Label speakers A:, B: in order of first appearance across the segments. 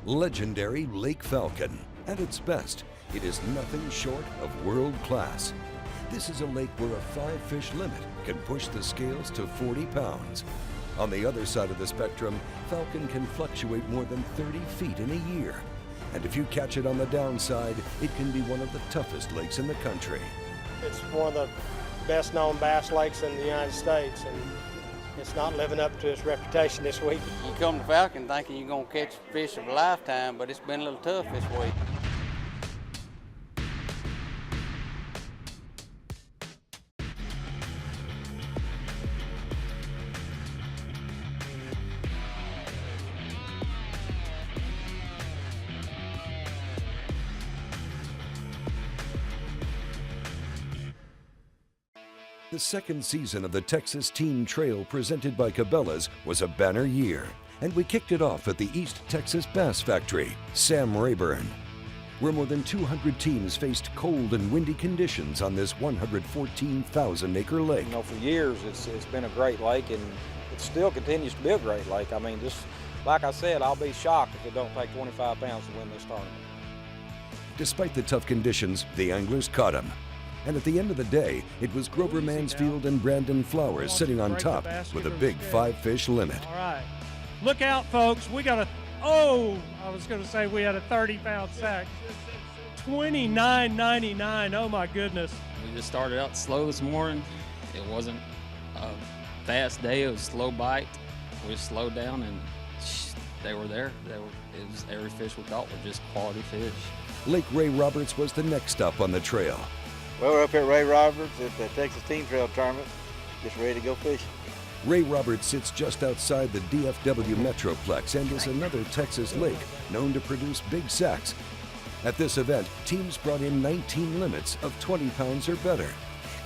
A: legendary Lake Falcon. At its best, it is nothing short of world class. This is a lake where a 5-fish limit can push the scales to 40 pounds. On the other side of the spectrum, Falcon can fluctuate more than 30 feet in a year. And if you catch it on the downside, it can be one of the toughest lakes in the country.
B: It's one of the best-known bass lakes in the United States, and it's not living up to its reputation this week.
C: You come to Falcon thinking you're going to catch fish of a lifetime, but it's been a little tough this week.
A: The second season of the Texas Team Trail presented by Cabela's was a banner year, and we kicked it off at the East Texas Bass Factory, Sam Rayburn, where more than 200 teams faced cold and windy conditions on this 114,000-acre lake.
D: You know, for years it's been a great lake, and it still continues to be a great lake. I mean, just like I said, I'll be shocked if it don't take 25 pounds to win this tournament.
A: Despite the tough conditions, the anglers caught him. And at the end of the day, it was Grover Mansfield and Brandon Flowers sitting on top with a big 5-fish limit.
E: All right. Look out, folks. We got I was going to say we had a 30-pound sack. $29.99. Oh, my goodness.
F: We just started out slow this morning. It wasn't a fast day. It was a slow bite. We just slowed down, and they were there. Every fish we caught were just quality fish.
A: Lake Ray Roberts was the next stop on the trail.
G: Well, we're up here at Ray Roberts at the Texas Team Trail Tournament, just ready to go fishing.
A: Ray Roberts sits just outside the DFW Metroplex and is another Texas lake known to produce big sacks. At this event, teams brought in 19 limits of 20 pounds or better.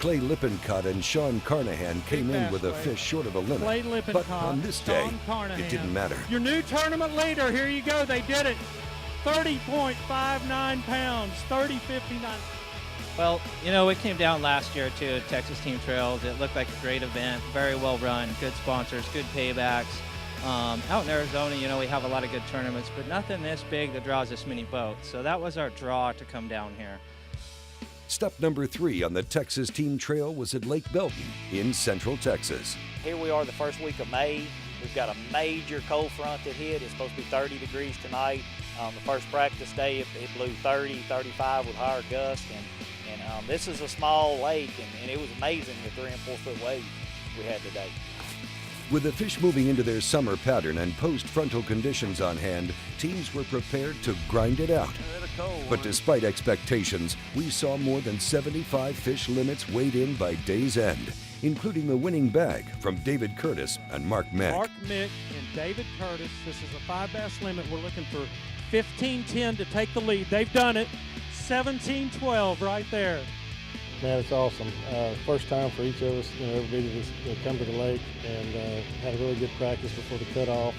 A: Clay Lippincott and Sean Carnahan came in with a fish short of a limit, but on this day, it didn't matter.
E: Your new tournament leader, here you go, they did it. 30.59 pounds, 30.59.
H: Well, you know, it came down last year too at Texas Team Trails. It looked like a great event, very well run, good sponsors, good paybacks. Out in Arizona, you know, we have a lot of good tournaments, but nothing this big that draws this many boats. So that was our draw to come down here.
A: Stop number 3 on the Texas Team Trail was at Lake Belton in Central Texas.
I: Here we are the first week of May. We've got a major cold front that hit. It's supposed to be 30 degrees tonight. The first practice day, it blew 30, 35 with higher gusts. And this is a small lake, and it was amazing the 3- and 4-foot waves we had today.
A: With the fish moving into their summer pattern and post-frontal conditions on hand, teams were prepared to grind it out. But despite expectations, we saw more than 75 fish limits weighed in by day's end, including the winning bag from David Curtis and Mark Mick.
E: Mark Mick and David Curtis. This is a 5-bass limit. We're looking for 15-10 to take the lead. They've done it. 17-12 right there.
B: Man, it's awesome. First time for each of us, you know, everybody to come to the lake, and had a really good practice before the cutoff.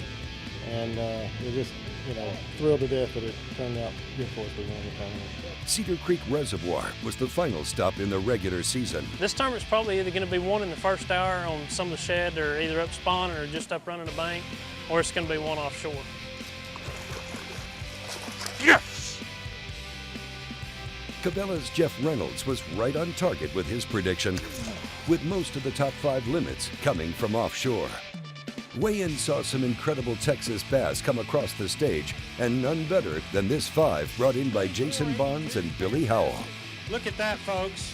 B: And we're just, you know, thrilled to death that it turned out good for us. We won the tournament.
A: Cedar Creek Reservoir was the final stop in the regular season.
J: This tournament's probably either going to be won in the first hour on some of the shad that are either up spawn or just up running the bank, or it's going to be one offshore.
A: Yes! Cabela's Jeff Reynolds was right on target with his prediction, with most of the top 5 limits coming from offshore. Weigh-in saw some incredible Texas bass come across the stage, and none better than this 5 brought in by Jason Bonds and Billy Howell.
E: Look at that, folks.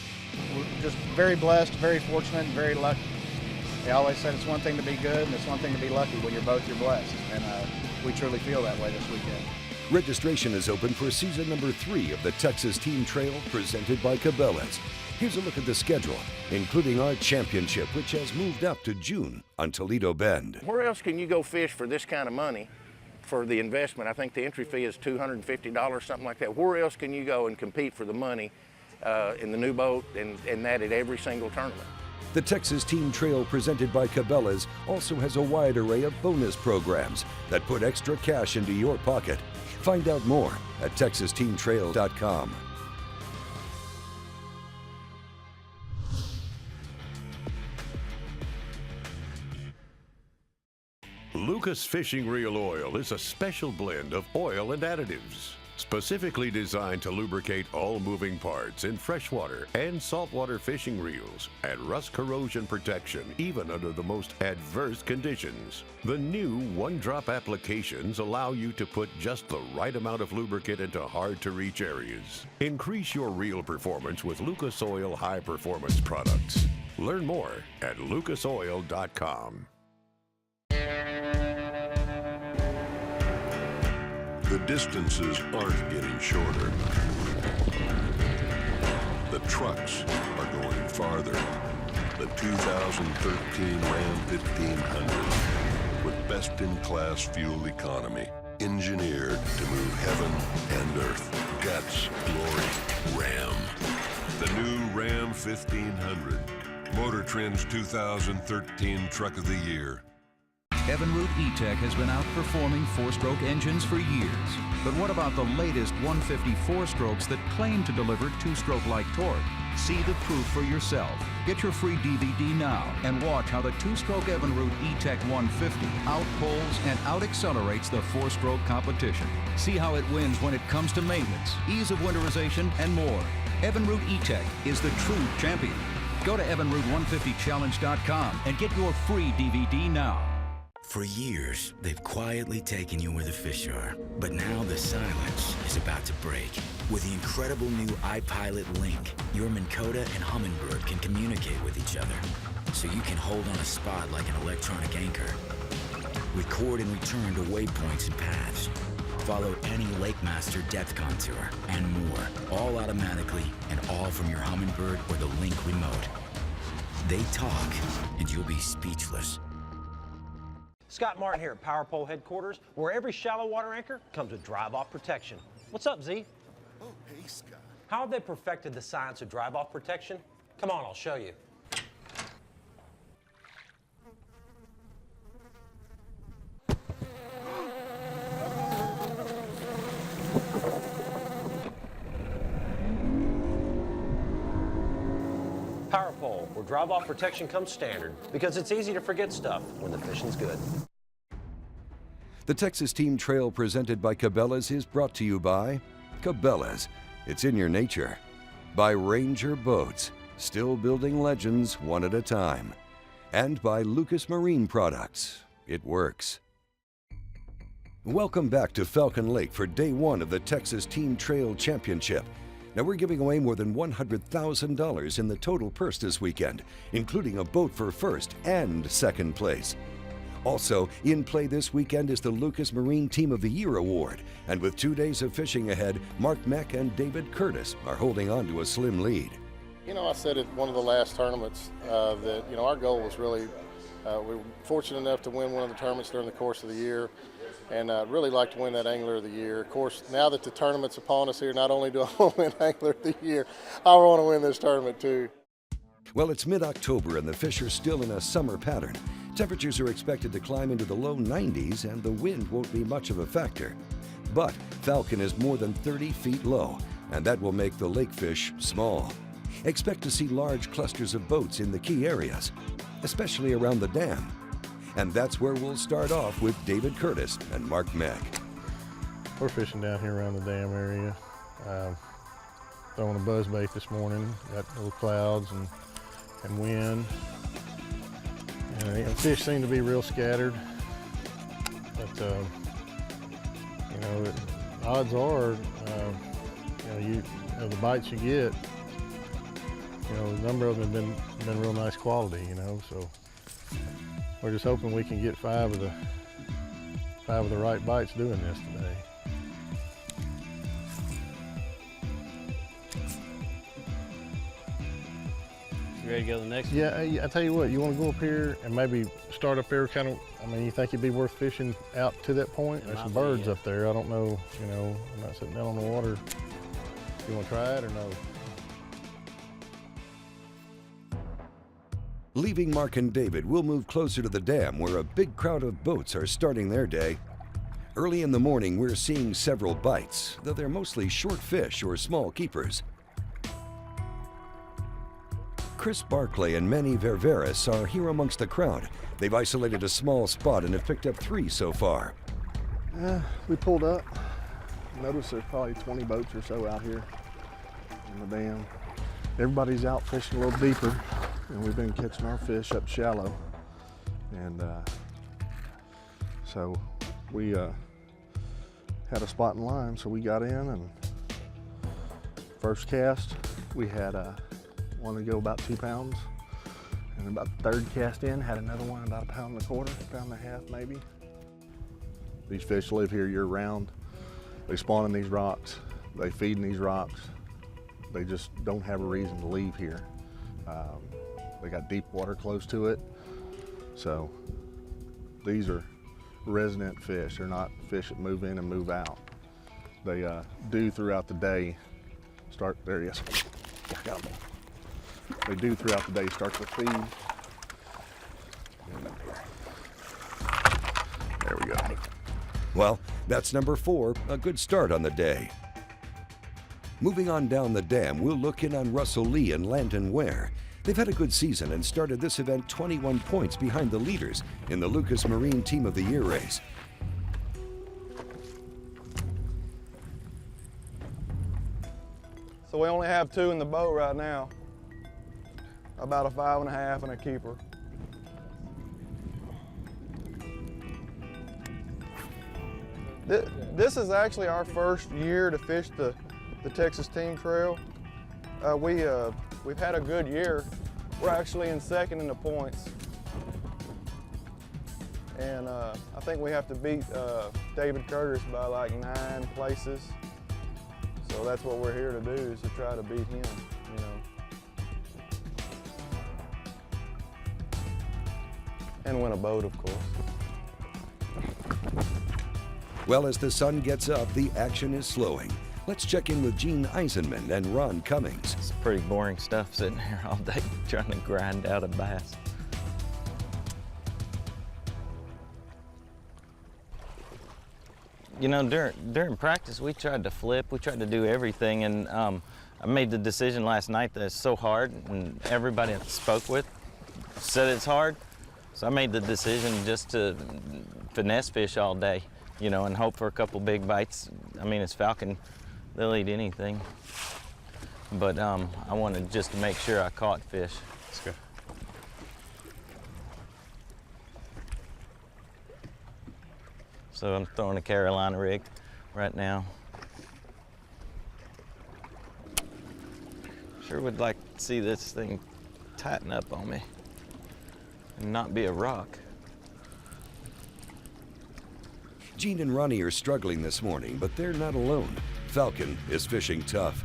K: We're just very blessed, very fortunate, and very lucky. They always said it's one thing to be good, and it's one thing to be lucky. When you're both, you're blessed. And we truly feel that way this weekend.
A: Registration is open for season number 3 of the Texas Team Trail presented by Cabela's. Here's a look at the schedule, including our championship, which has moved up to June on Toledo Bend.
L: Where else can you go fish for this kind of money for the investment? I think the entry fee is $250, something like that. Where else can you go and compete for the money in the new boat and that at every single tournament?
A: The Texas Team Trail presented by Cabela's also has a wide array of bonus programs that put extra cash into your pocket. Find out more at TexasTeamTrail.com. Luke
M: Lucas Fishing Reel Oil is a special blend of oil and additives, specifically designed to lubricate all moving parts in freshwater and saltwater fishing reels and rust corrosion protection even under the most adverse conditions. The new one-drop applications allow you to put just the right amount of lubricant into hard-to-reach areas. Increase your reel performance with Lucas Oil high-performance products. Learn more at lucasoil.com.
N: The distances aren't getting shorter. The trucks are going farther. The 2013 Ram 1500 with best-in-class fuel economy, engineered to move heaven and earth. Guts, glory, Ram. The new Ram 1500. Motor Trend's 2013 Truck of the Year.
O: Evinrude E-Tech has been outperforming four-stroke engines for years. But what about the latest 150 four-strokes that claim to deliver two-stroke-like torque? See the proof for yourself. Get your free DVD now and watch how the two-stroke Evinrude E-Tech 150 outpulls and out-accelerates the four-stroke competition. See how it wins when it comes to maintenance, ease of winterization, and more. Evinrude E-Tech is the true champion. Go to evinrude150challenge.com and get your free DVD now.
P: For years, they've quietly taken you where the fish are. But now the silence is about to break. With the incredible new iPilot Link, your Minn Kota and Humminbird can communicate with each other. So you can hold on a spot like an electronic anchor. Record and return to waypoints and paths. Follow any Lake Master depth contour and more. All automatically and all from your Humminbird or the Link remote. They talk and you'll be speechless.
Q: Scott Martin here at Power Pole Headquarters, where every shallow water anchor comes with drive-off protection. What's up, Z?
R: Oh, hey, Scott.
Q: How have they perfected the science of drive-off protection? Come on, I'll show you. Power Pole, where drive-off protection comes standard, because it's easy to forget stuff when the fishing's good.
A: The Texas Team Trail presented by Cabela's is brought to you by Cabela's. It's in your nature. By Ranger Boats, still building legends one at a time. And by Lucas Marine Products. It works. Welcome back to Falcon Lake for day one of the Texas Team Trail Championship. Now we're giving away more than $100,000 in the total purse this weekend, including a boat for first and second place. Also, in play this weekend is the Lucas Marine Team of the Year Award. And with 2 days of fishing ahead, Mark Meck and David Curtis are holding on to a slim lead.
B: You know, I said at one of the last tournaments that, you know, our goal was really, we were fortunate enough to win one of the tournaments during the course of the year. And I'd really like to win that Angler of the Year. Of course, now that the tournament's upon us here, not only do I want to win Angler of the Year, I want to win this tournament too.
A: Well, it's mid-October and the fish are still in a summer pattern. Temperatures are expected to climb into the low 90s and the wind won't be much of a factor. But Falcon is more than 30 feet low, and that will make the lake fish small. Expect to see large clusters of boats in the key areas, especially around the dam. And that's where we'll start off with David Curtis and Mark Meck.
B: We're fishing down here around the dam area. Throwing a buzzbait this morning. Got little clouds and wind. And the fish seem to be real scattered. But, you know, odds are, you know, the bites you get, you know, a number of them have been real nice quality, you know, so we're just hoping we can get five of the right bites doing this today.
S: You ready to go to the next one?
B: Yeah, I tell you what, you want to go up here and maybe start up there kind of, I mean, you think it'd be worth fishing out to that point? There's some birds up there. I don't know, you know, I'm not sitting down on the water. You want to try it or no?
A: Leaving Mark and David, we'll move closer to the dam where a big crowd of boats are starting their day. Early in the morning, we're seeing several bites, though they're mostly short fish or small keepers. Chris Barclay and Manny Ververis are here amongst the crowd. They've isolated a small spot and have picked up 3 so far.
B: We pulled up. Noticed there's probably 20 boats or so out here on the dam. Everybody's out fishing a little deeper, and we've been catching our fish up shallow. And so we had a spot in line, so we got in, and first cast, we had one to go about 2 pounds. And about the 3rd cast in, had another one about 1.25 pounds, 1.5 pounds maybe. These fish live here year round. They spawn in these rocks, they feed in these rocks. They just don't have a reason to leave here. They got deep water close to it. So these are resident fish. They're not fish that move in and move out. They do throughout the day start, there he is. Got him. They do throughout the day start to feed. There we go.
A: Well, that's number 4, a good start on the day. Moving on down the dam, we'll look in on Russell Lee and Landon Ware. They've had a good season and started this event 21 points behind the leaders in the Lucas Marine Team of the Year race.
R: So we only have 2 in the boat right now. About a 5.5 and a keeper. This is actually our first year to fish the Texas Team Trail. We've had a good year. We're actually in 2nd in the points. And I think we have to beat David Curtis by like 9 places. So that's what we're here to do, is to try to beat him, you know. And win a boat, of course.
A: Well, as the sun gets up, the action is slowing. Let's check in with Gene Eisenman and Ron Cummings.
T: It's pretty boring stuff sitting here all day trying to grind out a bass. You know, during practice, we tried to flip, we tried to do everything, and I made the decision last night that it's so hard, and everybody I spoke with said it's hard. So I made the decision just to finesse fish all day, you know, and hope for a couple big bites. I mean, it's Falcon, they'll eat anything. But I wanted just to make sure I caught fish.
U: Let's go.
T: So I'm throwing a Carolina rig right now. Sure would like to see this thing tighten up on me and not be a rock.
A: Gene and Ronnie are struggling this morning, but they're not alone. Falcon is fishing tough.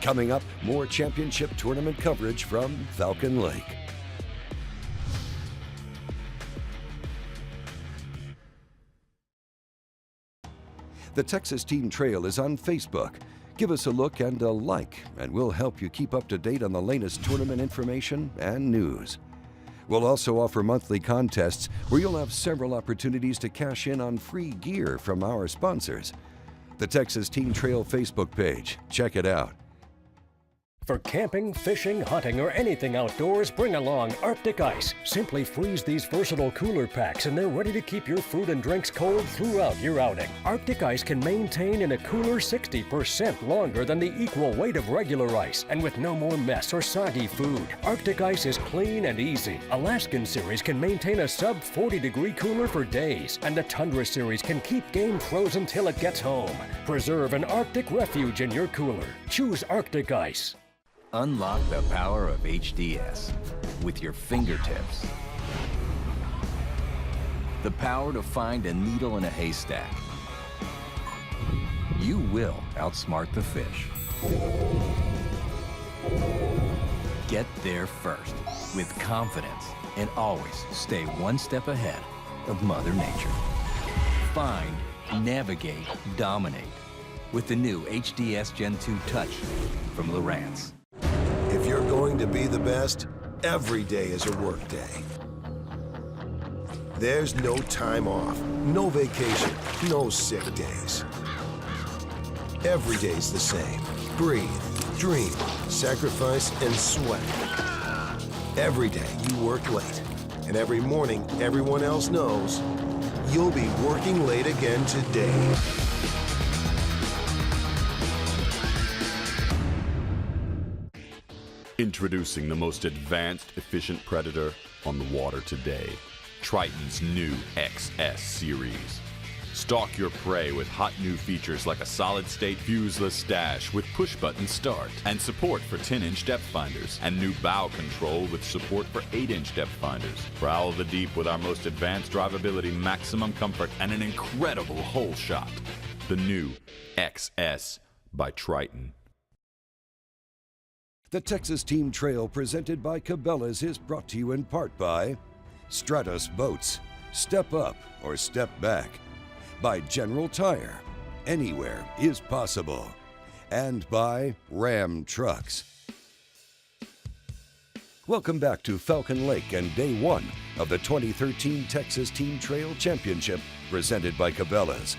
A: Coming up, more championship tournament coverage from Falcon Lake. The Texas Team Trail is on Facebook. Give us a look and a like, and we'll help you keep up to date on the latest tournament information and news. We'll also offer monthly contests where you'll have several opportunities to cash in on free gear from our sponsors. The Texas Team Trail Facebook page. Check it out.
V: For camping, fishing, hunting, or anything outdoors, bring along Arctic Ice. Simply freeze these versatile cooler packs and they're ready to keep your food and drinks cold throughout your outing. Arctic Ice can maintain in a cooler 60% longer than the equal weight of regular ice, and with no more mess or soggy food. Arctic Ice is clean and easy. Alaskan Series can maintain a sub 40-degree cooler for days, and the Tundra Series can keep game frozen till it gets home. Preserve an Arctic refuge in your cooler. Choose Arctic Ice.
W: Unlock the power of HDS with your fingertips. The power to find a needle in a haystack. You will outsmart the fish. Get there first with confidence and always stay one step ahead of Mother Nature. Find, navigate, dominate with the new HDS Gen 2 Touch from Lowrance.
X: If you're going to be the best, every day is a work day. There's no time off, no vacation, no sick days. Every day's the same. Breathe, dream, sacrifice, and sweat. Every day you work late, and every morning everyone else knows you'll be working late again today.
C: Introducing the most advanced, efficient predator on the water today. Triton's new XS series. Stalk your prey with hot new features like a solid-state fuseless stash with push-button start and support for 10-inch depth finders, and new bow control with support for 8-inch depth finders. Prowl the deep with our most advanced drivability, maximum comfort, and an incredible hole shot. The new XS by Triton.
A: The Texas Team Trail presented by Cabela's is brought to you in part by Stratus Boats, Step Up or Step Back, by General Tire, anywhere is possible, and by Ram Trucks. Welcome back to Falcon Lake and day one of the 2013 Texas Team Trail Championship presented by Cabela's.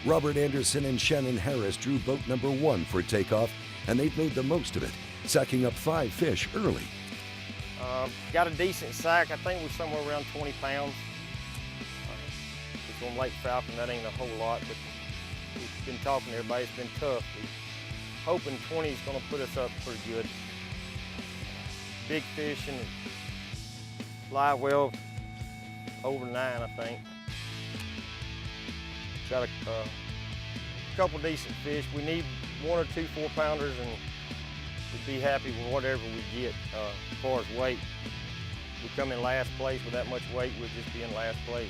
A: Robert Anderson and Shannon Harris drew boat number 1 for takeoff, and they've made the most of it, sacking up 5 fish early.
D: Got a decent sack. I think we're somewhere around 20 pounds. It's on Lake Falcon. That ain't a whole lot, but we've been talking to everybody. It's been tough. We're hoping 20 is going to put us up pretty good. Big fish and live well over 9, I think. Got a couple decent fish. We need 1 or 2 4-pounders, and we'd be happy with whatever we get as far as weight. We come in last place with that much weight, we'll just be in last place.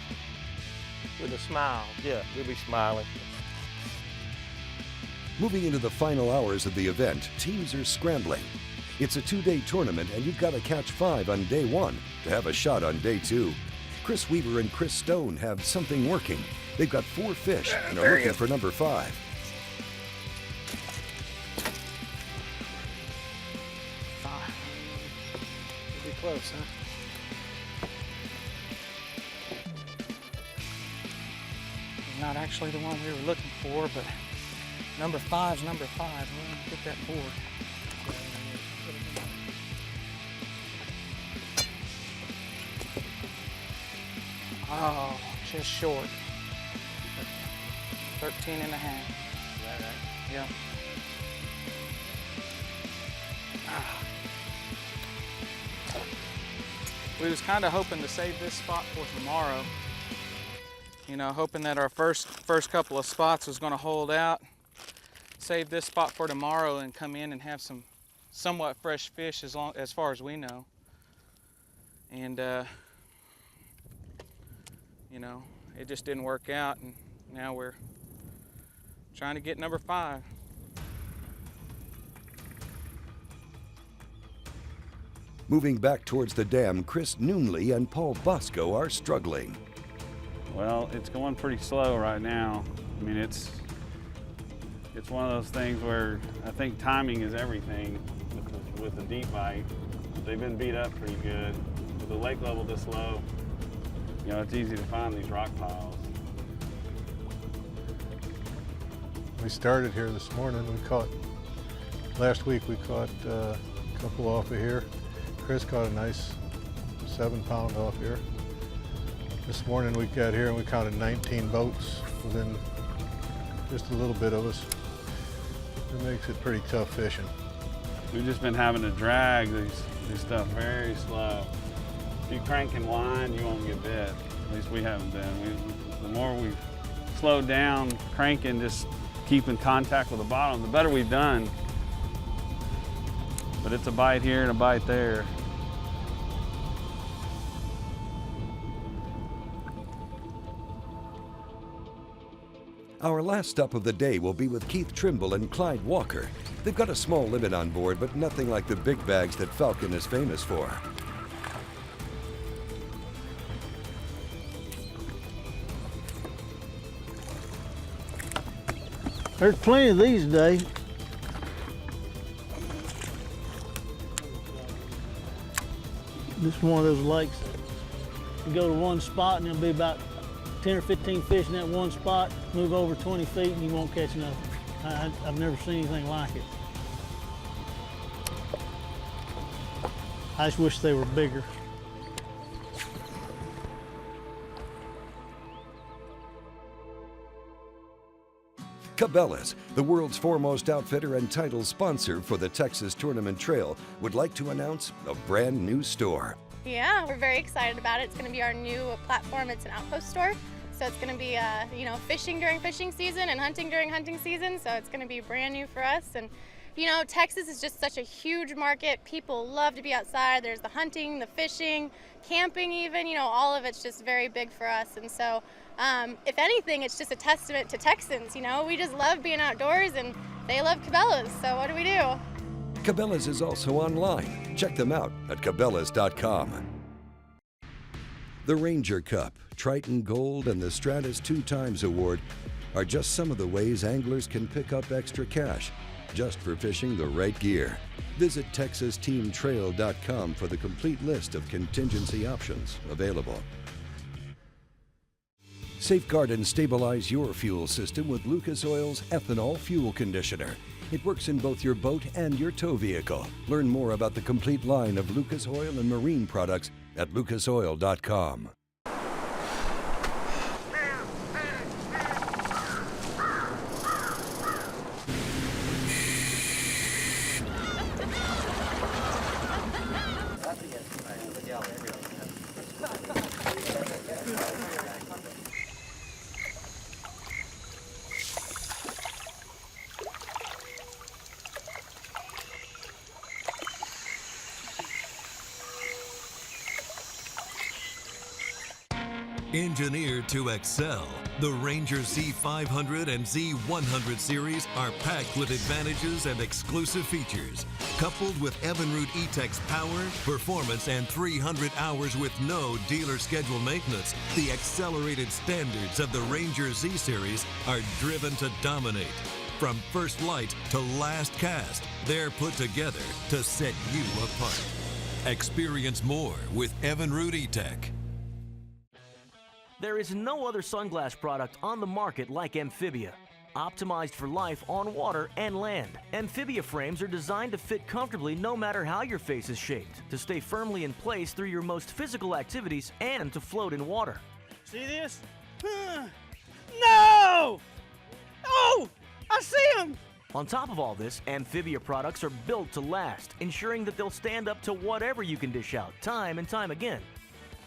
J: With a smile.
D: Yeah, we'll be smiling.
A: Moving into the final hours of the event, teams are scrambling. It's a 2-day tournament, and you've got to catch 5 on day 1 to have a shot on day 2. Chris Weaver and Chris Stone have something working. They've got 4 fish and are looking for number 5.
J: Pretty close, huh? Not actually the one we were looking for, but number 5's number 5. We're gonna get that board. Oh, just short. 13 and a half. Is that right? Yeah. We was kind of hoping to save this spot for tomorrow. You know, hoping that our first couple of spots was going to hold out. Save this spot for tomorrow and come in and have some somewhat fresh fish as far as we know. And you know, it just didn't work out, and now we're trying to get number 5.
A: Moving back towards the dam, Chris Noonley and Paul Bosco are struggling.
S: Well, it's going pretty slow right now. I mean, it's one of those things where I think timing is everything with the deep bite. They've been beat up pretty good. With the lake level this low, you know, it's easy to find these rock piles.
B: We started here this morning. Last week we caught a couple off of here. Chris caught a nice 7-pound off here. This morning we got here and we counted 19 boats within just a little bit of us. It makes it pretty tough fishing.
S: We've just been having to drag these stuff very slow. If you crank and wind, you won't get bit. At least we haven't been. The more we've slowed down, cranking, just keeping contact with the bottom, the better we've done. But it's a bite here and a bite there.
A: Our last stop of the day will be with Keith Trimble and Clyde Walker. They've got a small limit on board, but nothing like the big bags that Falcon is famous for.
F: There's plenty of these today. This is one of those lakes. You go to one spot and there'll be about 10 or 15 fish in that one spot. Move over 20 feet and you won't catch nothing. I've never seen anything like it. I just wish they were bigger.
A: Cabela's, the world's foremost outfitter and title sponsor for the Texas Tournament Trail, would like to announce a brand new store.
G: Yeah, we're very excited about it. It's going to be our new platform. It's an outpost store. So it's going to be, fishing during fishing season and hunting during hunting season. So it's going to be brand new for us. And, Texas is just such a huge market. People love to be outside. There's the hunting, the fishing, camping even, all of it's just very big for us. And so, if anything, it's just a testament to Texans. We just love being outdoors and they love Cabela's. So what do we do?
A: Cabela's is also online. Check them out at Cabela's.com. The Ranger Cup, Triton Gold, and the Stratus 2x Award are just some of the ways anglers can pick up extra cash just for fishing the right gear. Visit TexasTeamTrail.com for the complete list of contingency options available. Safeguard and stabilize your fuel system with Lucas Oil's ethanol fuel conditioner. It works in both your boat and your tow vehicle. Learn more about the complete line of Lucas Oil and marine products at lucasoil.com.
H: Engineered to excel, the Ranger Z500 and Z100 series are packed with advantages and exclusive features. Coupled with Evinrude E-Tech's power, performance, and 300 hours with no dealer schedule maintenance, the accelerated standards of the Ranger Z series are driven to dominate. From first light to last cast, they're put together to set you apart. Experience more with Evinrude E-Tech.
I: There is no other sunglass product on the market like Amphibia. Optimized for life on water and land, Amphibia frames are designed to fit comfortably no matter how your face is shaped, to stay firmly in place through your most physical activities and to float in water.
F: See this? No! Oh! I see him!
I: On top of all this, Amphibia products are built to last, ensuring that they'll stand up to whatever you can dish out, time and time again.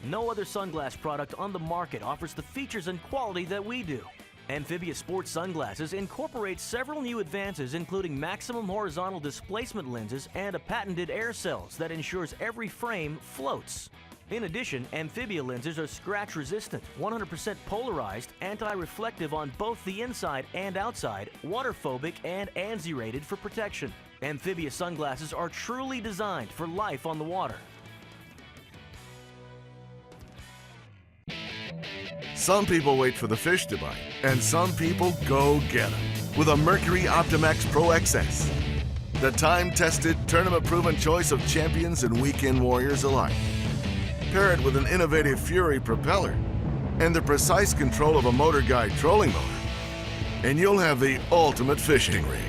I: No other sunglass product on the market offers the features and quality that we do. Amphibia sports sunglasses incorporate several new advances, including maximum horizontal displacement lenses and a patented air cells that ensures every frame floats. In addition, Amphibia lenses are scratch resistant, 100% polarized, anti-reflective on both the inside and outside, waterphobic, and ANSI rated for protection. Amphibia sunglasses are truly designed for life on the water.
U: Some people wait for the fish to bite, and some people go get them with a Mercury Optimax Pro XS. The time-tested, tournament-proven choice of champions and weekend warriors alike. Pair it with an innovative Fury propeller and the precise control of a Motor Guide trolling motor, and you'll have the ultimate fishing rig.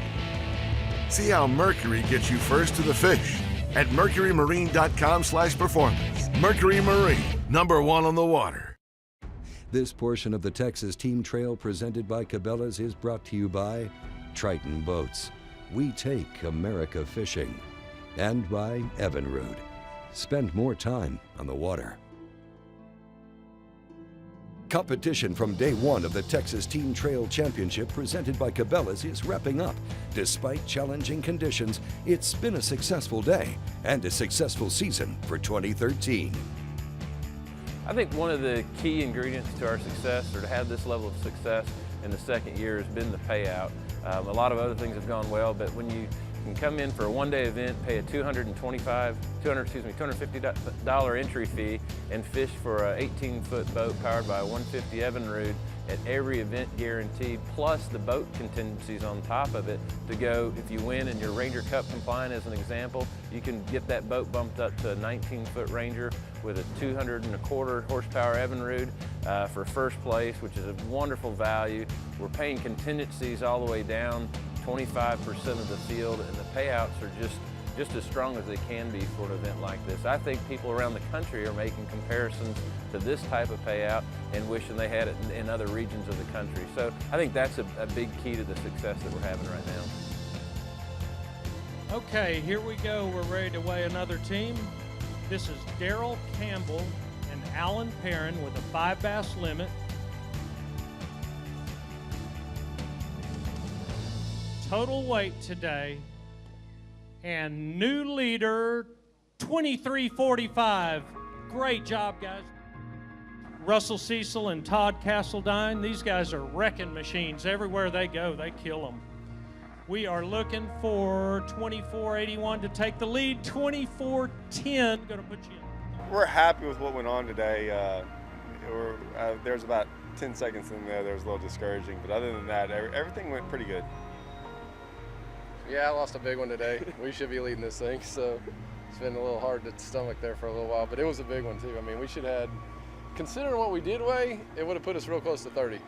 U: See how Mercury gets you first to the fish at mercurymarine.com/performance. Mercury Marine, #1 on the water.
A: This portion of the Texas Team Trail presented by Cabela's is brought to you by Triton Boats. We take America fishing. And by Evinrude. Spend more time on the water. Competition from day one of the Texas Team Trail Championship presented by Cabela's is wrapping up. Despite challenging conditions, it's been a successful day and a successful season for 2013.
Y: I think one of the key ingredients to our success, or to have this level of success in the second year, has been the payout. A lot of other things have gone well, but when you can come in for a one-day event, pay a $250 entry fee, and fish for an 18-foot boat powered by a 150 Evinrude at every event guaranteed, plus the boat contingencies on top of it to go, if you win and you're Ranger Cup compliant as an example, you can get that boat bumped up to a 19-foot Ranger with a 225 horsepower Evinrude for first place, which is a wonderful value. We're paying contingencies all the way down 25% of the field, and the payouts are just just as strong as they can be for an event like this. I think people around the country are making comparisons to this type of payout and wishing they had it in other regions of the country. So I think that's a big key to the success that we're having right now.
E: Okay, here we go. We're ready to weigh another team. This is Daryl Campbell and Alan Perrin with a 5 bass limit. Total weight today, and new leader, 2345. Great job, guys. Russell Cecil and Todd Castledine, these guys are wrecking machines. Everywhere they go, they kill them. We are looking for 2481 to take the lead. 2410 going to put you in.
K: We're happy with what went on today. There's about 10 seconds in there that was a little discouraging, but other than that, everything went pretty good.
L: Yeah, I lost a big one today. We should be leading this thing, so it's been a little hard to stomach there for a little while, but it was a big one too. I mean, we should have had, considering what we did weigh, it would have put us real close to 30.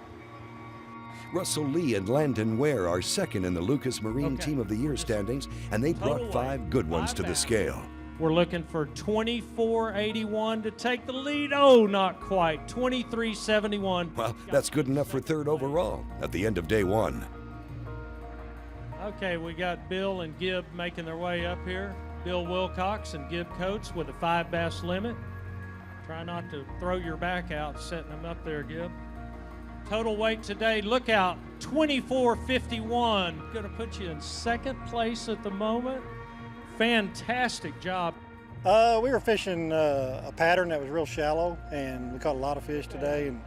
A: Russell Lee and Landon Ware are second in the Lucas Marine Team of the Year standings, and they brought 5 good ones to the scale.
E: We're looking for 2481 to take the lead. Oh, not quite. 2371.
A: Well, that's good enough for 3rd overall at the end of day 1.
E: Okay, we got Bill and Gibb making their way up here. Bill Wilcox and Gibb Coates with a 5 bass limit. Try not to throw your back out setting them up there, Gibb. Total weight today, look out, 2451. Going to put you in 2nd place at the moment. Fantastic job.
B: We were fishing a pattern that was real shallow, and we caught a lot of fish today, and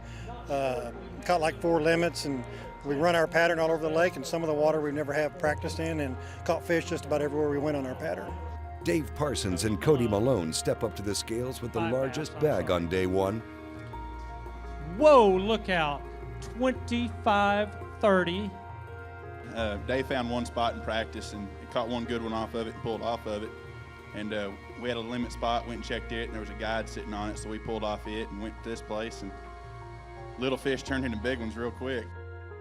B: caught like 4 limits, and we run our pattern all over the lake, and some of the water we never have practiced in, and caught fish just about everywhere we went on our pattern.
A: Dave Parsons and Cody Malone step up to the scales with the largest bag on day 1.
E: Whoa, look out, 2530.
M: Dave found one spot in practice and caught one good one off of it and pulled off of it. And we had a limit spot, went and checked it, and there was a guide sitting on it, so we pulled off it and went to this place, and little fish turned into big ones real quick.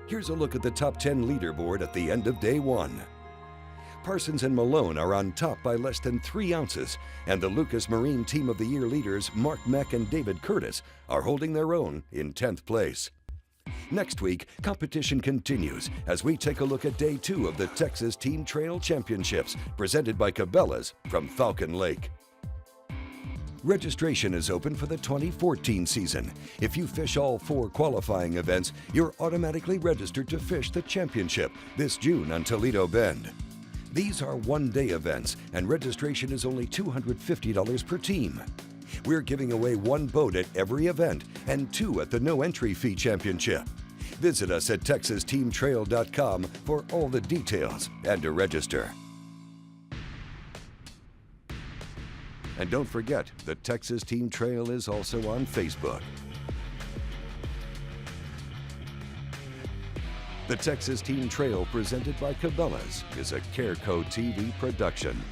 A: Here's a look at the top 10 leaderboard at the end of day 1. Parsons and Malone are on top by less than 3 ounces, and the Lucas Marine Team of the Year leaders Mark Meck and David Curtis are holding their own in 10th place. Next week, competition continues as we take a look at day 2 of the Texas Team Trail Championships, presented by Cabela's from Falcon Lake. Registration is open for the 2014 season. If you fish all 4 qualifying events, you're automatically registered to fish the championship this June on Toledo Bend. These are one-day events, and registration is only $250 per team. We're giving away 1 boat at every event and 2 at the no entry fee championship. Visit us at texasteamtrail.com for all the details and to register. And don't forget, the Texas Team Trail is also on Facebook. The Texas Team Trail, presented by Cabela's, is a Careco TV production.